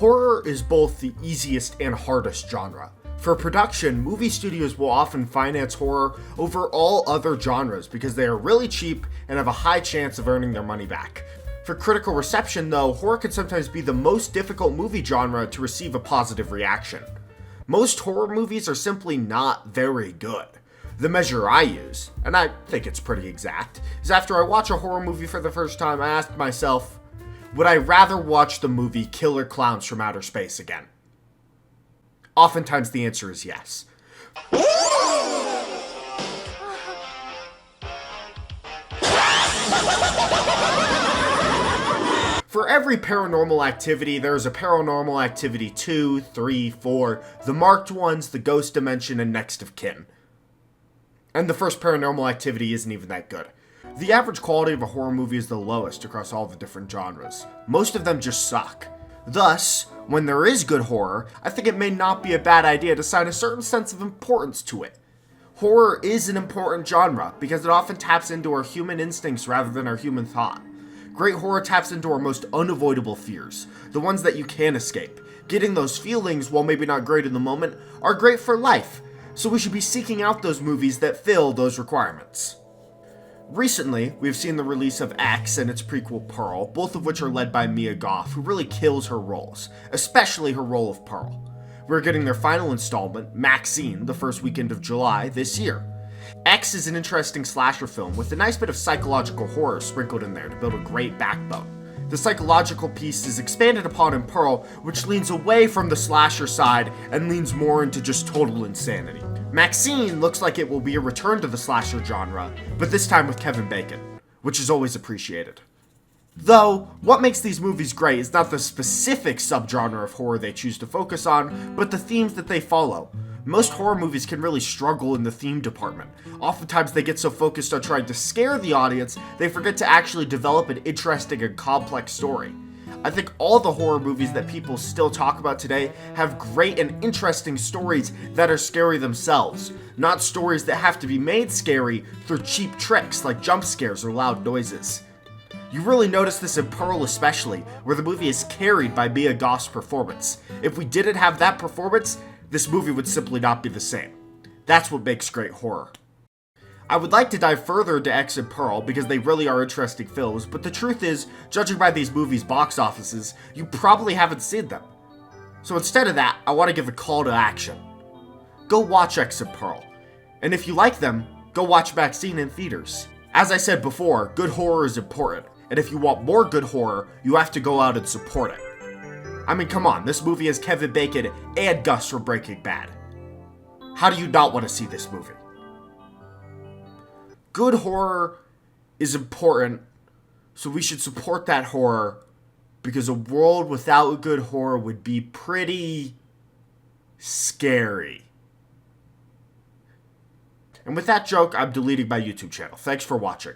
Horror is both the easiest and hardest genre. For production, movie studios will often finance horror over all other genres because they are really cheap and have a high chance of earning their money back. For critical reception though, horror can sometimes be the most difficult movie genre to receive a positive reaction. Most horror movies are simply not very good. The measure I use, and I think it's pretty exact, is after I watch a horror movie for the first time, I ask myself, would I rather watch the movie Killer Clowns from Outer Space again? Oftentimes the answer is yes. For every paranormal activity, there is a Paranormal Activity 2, 3, 4, the marked ones, the ghost dimension, and next of kin. And the first Paranormal Activity isn't even that good. The average quality of a horror movie is the lowest across all the different genres. Most of them just suck. Thus, when there is good horror, I think it may not be a bad idea to assign a certain sense of importance to it. Horror is an important genre because it often taps into our human instincts rather than our human thought. Great horror taps into our most unavoidable fears, the ones that you can't escape. Getting those feelings, while maybe not great in the moment, are great for life, so we should be seeking out those movies that fill those requirements. Recently, we've seen the release of X and its prequel Pearl, both of which are led by Mia Goth, who really kills her roles, especially her role of Pearl. We're getting their final installment, Maxine, the first weekend of July this year. X is an interesting slasher film with a nice bit of psychological horror sprinkled in there to build a great backbone. The psychological piece is expanded upon in Pearl, which leans away from the slasher side and leans more into just total insanity. Maxine looks like it will be a return to the slasher genre, but this time with Kevin Bacon, which is always appreciated. Though, what makes these movies great is not the specific subgenre of horror they choose to focus on, but the themes that they follow. Most horror movies can really struggle in the theme department. Oftentimes they get so focused on trying to scare the audience, they forget to actually develop an interesting and complex story. I think all the horror movies that people still talk about today have great and interesting stories that are scary themselves, not stories that have to be made scary through cheap tricks like jump scares or loud noises. You really notice this in Pearl especially, where the movie is carried by Mia Goth's performance. If we didn't have that performance, this movie would simply not be the same. That's what makes great horror. I would like to dive further into X and Pearl because they really are interesting films, but the truth is, judging by these movies' box offices, you probably haven't seen them. So instead of that, I want to give a call to action. Go watch X and Pearl. And if you like them, go watch Maxine in theaters. As I said before, good horror is important, and if you want more good horror, you have to go out and support it. I mean, come on, this movie has Kevin Bacon and Gus from Breaking Bad. How do you not want to see this movie? Good horror is important, so we should support that horror, because a world without good horror would be pretty scary. And with that joke, I'm deleting my YouTube channel. Thanks for watching.